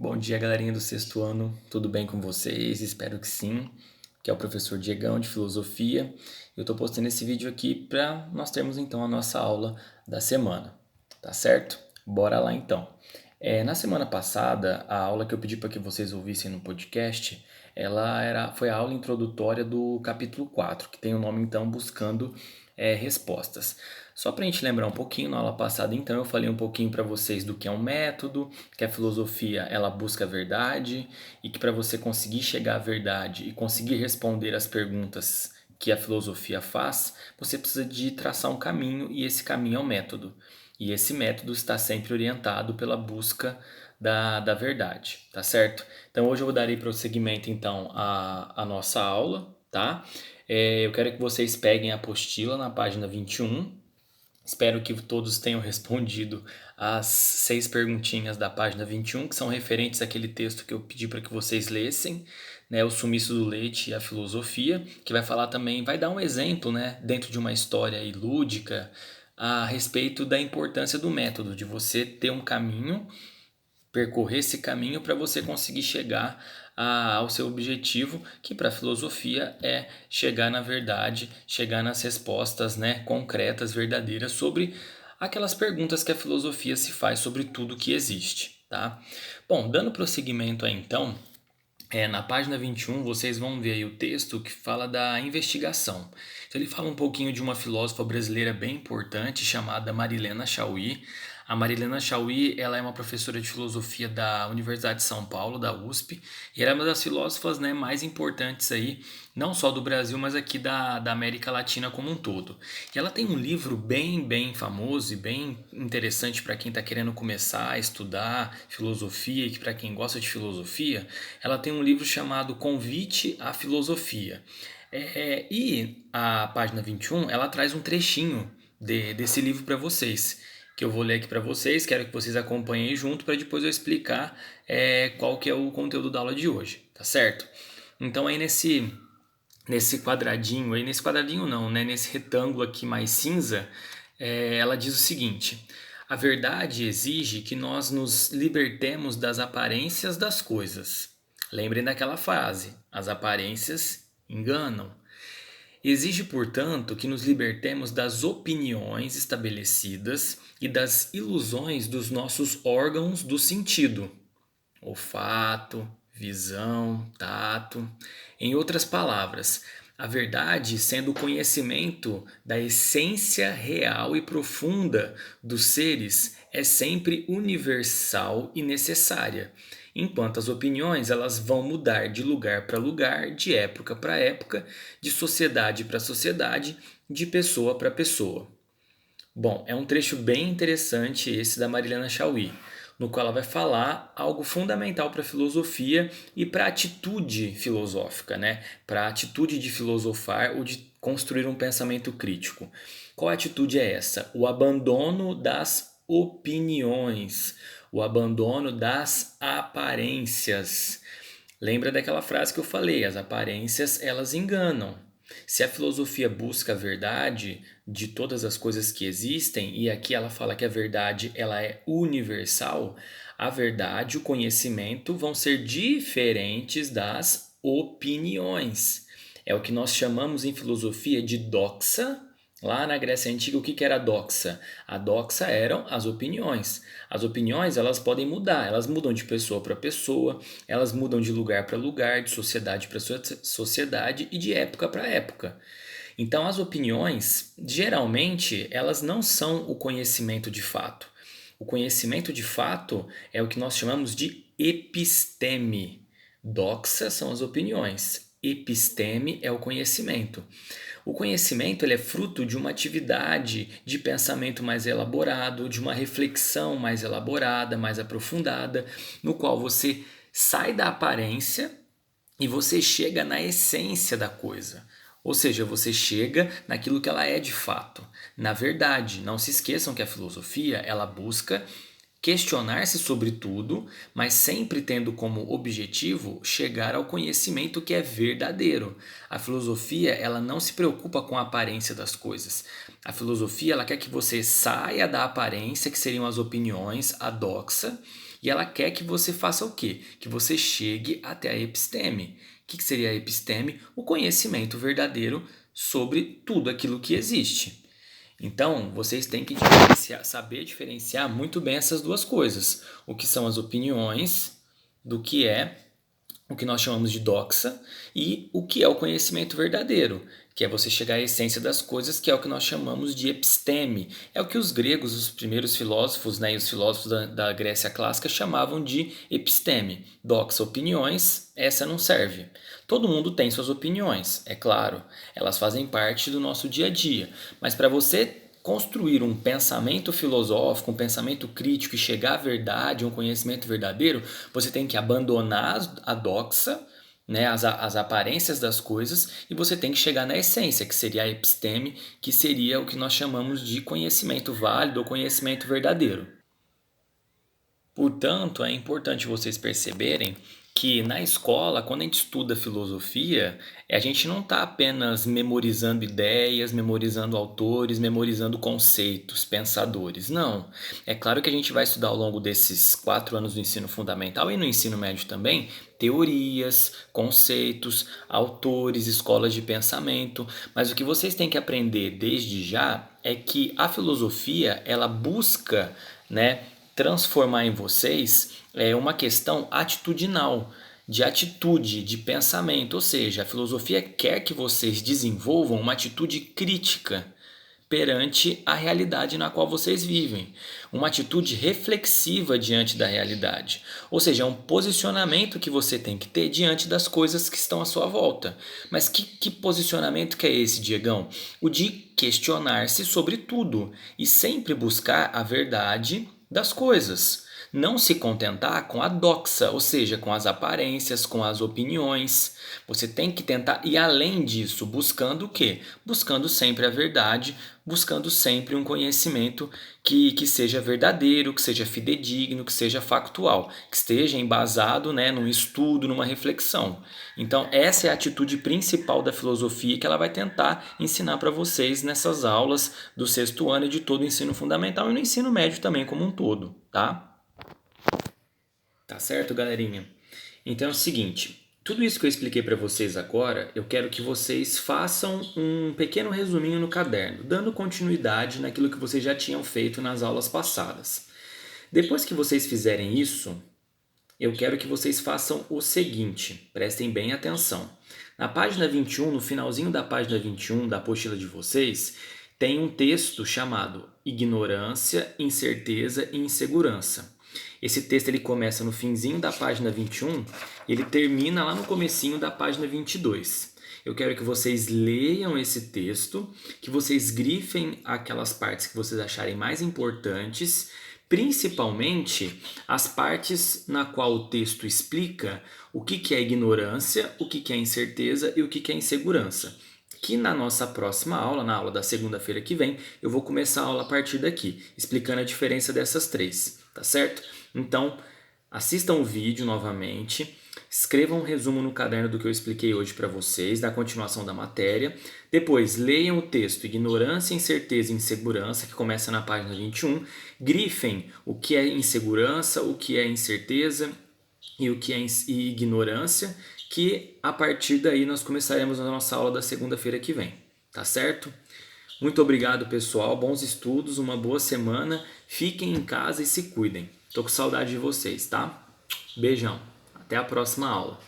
Bom dia, galerinha do sexto ano. Tudo bem com vocês? Espero que sim. Que é o professor Diegão de Filosofia. Eu estou postando esse vídeo aqui para nós termos então a nossa aula da semana, tá certo? Bora lá então. Na semana passada, a aula que eu pedi para que vocês ouvissem no podcast, foi a aula introdutória do capítulo 4, que tem o nome então Buscando Respostas. Só para a gente lembrar um pouquinho, na aula passada, então, eu falei um pouquinho para vocês do que é um método, que a filosofia ela busca a verdade e que para você conseguir chegar à verdade e conseguir responder as perguntas que a filosofia faz, você precisa de traçar um caminho e esse caminho é o método. E esse método está sempre orientado pela busca da verdade, tá certo? Então hoje eu vou dar aí prosseguimento então à nossa aula, tá? Eu quero que vocês peguem a apostila na página 21. Espero que todos tenham respondido as 6 perguntinhas da página 21, que são referentes àquele texto que eu pedi para que vocês lessem, né, O Sumiço do Leite e a Filosofia, que vai falar também, vai dar um exemplo, né, dentro de uma história aí lúdica, a respeito da importância do método, de você ter um caminho, percorrer esse caminho para você conseguir chegar ao seu objetivo, que para a filosofia é chegar na verdade, chegar nas respostas, né, concretas, verdadeiras sobre aquelas perguntas que a filosofia se faz sobre tudo que existe, tá? Bom, dando prosseguimento aí então, na página 21 vocês vão ver aí o texto que fala da investigação. Então ele fala um pouquinho de uma filósofa brasileira bem importante chamada Marilena Chaui. A Marilena Chaui, ela é uma professora de filosofia da Universidade de São Paulo, da USP, e ela é uma das filósofas, né, mais importantes aí, não só do Brasil, mas aqui da América Latina como um todo. E ela tem um livro bem famoso e bem interessante para quem está querendo começar a estudar filosofia e que para quem gosta de filosofia, ela tem um livro chamado Convite à Filosofia. E a página 21, ela traz um trechinho desse livro para vocês, que eu vou ler aqui para vocês, quero que vocês acompanhem junto para depois eu explicar qual que é o conteúdo da aula de hoje, tá certo? Então aí nesse quadradinho, aí nesse quadradinho não, né? Nesse retângulo aqui mais cinza, ela diz o seguinte: a verdade exige que nós nos libertemos das aparências das coisas. Lembrem daquela frase: as aparências enganam. Exige, portanto, que nos libertemos das opiniões estabelecidas e das ilusões dos nossos órgãos do sentido, olfato, visão, tato. Em outras palavras, a verdade sendo o conhecimento da essência real e profunda dos seres é sempre universal e necessária, enquanto as opiniões elas vão mudar de lugar para lugar, de época para época, de sociedade para sociedade, de pessoa para pessoa. Bom, é um trecho bem interessante esse da Marilena Chaui, no qual ela vai falar algo fundamental para a filosofia e para a atitude filosófica, né? Para a atitude de filosofar ou de construir um pensamento crítico. Qual atitude é essa? O abandono das opiniões, o abandono das aparências. Lembra daquela frase que eu falei, as aparências elas enganam. Se a filosofia busca a verdade de todas as coisas que existem, e aqui ela fala que a verdade ela é universal, a verdade, o conhecimento vão ser diferentes das opiniões. É o que nós chamamos em filosofia de doxa. Lá na Grécia Antiga, o que era a doxa? A doxa eram as opiniões. As opiniões elas podem mudar, elas mudam de pessoa para pessoa, elas mudam de lugar para lugar, de sociedade para sociedade e de época para época. Então, as opiniões, geralmente, elas não são o conhecimento de fato. O conhecimento de fato é o que nós chamamos de episteme. Doxa são as opiniões, episteme é o conhecimento. O conhecimento ele é fruto de uma atividade de pensamento mais elaborado, de uma reflexão mais elaborada, mais aprofundada, no qual você sai da aparência e você chega na essência da coisa. Ou seja, você chega naquilo que ela é de fato. Na verdade, não se esqueçam que a filosofia ela busca questionar-se sobre tudo, mas sempre tendo como objetivo chegar ao conhecimento que é verdadeiro. A filosofia, ela não se preocupa com a aparência das coisas. A filosofia, ela quer que você saia da aparência, que seriam as opiniões, a doxa, E ela quer que você faça o quê? Que você chegue até a episteme. O que seria a episteme? O conhecimento verdadeiro sobre tudo aquilo que existe. Então, vocês têm que saber diferenciar muito bem essas duas coisas. O que são as opiniões do que é o que nós chamamos de doxa e o que é o conhecimento verdadeiro, que é você chegar à essência das coisas, que é o que nós chamamos de episteme. É o que os gregos, os primeiros filósofos, né, e os filósofos da Grécia clássica chamavam de episteme. Doxa, opiniões, essa não serve. Todo mundo tem suas opiniões, é claro, elas fazem parte do nosso dia a dia, mas para você construir um pensamento filosófico, um pensamento crítico e chegar à verdade, um conhecimento verdadeiro, você tem que abandonar a doxa, né, as aparências das coisas, e você tem que chegar na essência, que seria a episteme, que seria o que nós chamamos de conhecimento válido ou conhecimento verdadeiro. Portanto, é importante vocês perceberem que na escola, quando a gente estuda filosofia, a gente não está apenas memorizando ideias, memorizando autores, memorizando conceitos, pensadores. Não. É claro que a gente vai estudar ao longo desses 4 anos do ensino fundamental e no ensino médio também teorias, conceitos, autores, escolas de pensamento. Mas o que vocês têm que aprender desde já é que a filosofia ela busca, né, transformar em vocês uma questão atitudinal, de atitude, de pensamento. Ou seja, a filosofia quer que vocês desenvolvam uma atitude crítica perante a realidade na qual vocês vivem, uma atitude reflexiva diante da realidade. Ou seja, é um posicionamento que você tem que ter diante das coisas que estão à sua volta. Mas que posicionamento que é esse, Diegão? O de questionar-se sobre tudo e sempre buscar a verdade das coisas. Não se contentar com a doxa, ou seja, com as aparências, com as opiniões. Você tem que tentar ir além disso, buscando o quê? Buscando sempre a verdade, buscando sempre um conhecimento que seja verdadeiro, que seja fidedigno, que seja factual, que esteja embasado, né, num estudo, numa reflexão. Então, essa é a atitude principal da filosofia que ela vai tentar ensinar para vocês nessas aulas do 6º ano e de todo o ensino fundamental e no ensino médio também como um todo, tá? Tá certo, galerinha? Então é o seguinte, tudo isso que eu expliquei para vocês agora, eu quero que vocês façam um pequeno resuminho no caderno, dando continuidade naquilo que vocês já tinham feito nas aulas passadas. Depois que vocês fizerem isso, eu quero que vocês façam o seguinte, prestem bem atenção. Na página 21, no finalzinho da página 21 da apostila de vocês, tem um texto chamado Ignorância, Incerteza e Insegurança. Esse texto ele começa no finzinho da página 21 e ele termina lá no comecinho da página 22. Eu quero que vocês leiam esse texto, que vocês grifem aquelas partes que vocês acharem mais importantes, principalmente as partes na qual o texto explica o que é ignorância, o que é incerteza e o que é insegurança. Que na nossa próxima aula, na aula da segunda-feira que vem, eu vou começar a aula a partir daqui, explicando a diferença dessas três, tá certo? Então, assistam o vídeo novamente, escrevam um resumo no caderno do que eu expliquei hoje para vocês, da continuação da matéria. Depois, leiam o texto Ignorância, Incerteza e Insegurança, que começa na página 21. Grifem o que é insegurança, o que é incerteza e o que é ignorância, que a partir daí nós começaremos a nossa aula da segunda-feira que vem, tá certo? Muito obrigado, pessoal, bons estudos, uma boa semana, fiquem em casa e se cuidem. Tô com saudade de vocês, tá? Beijão, até a próxima aula.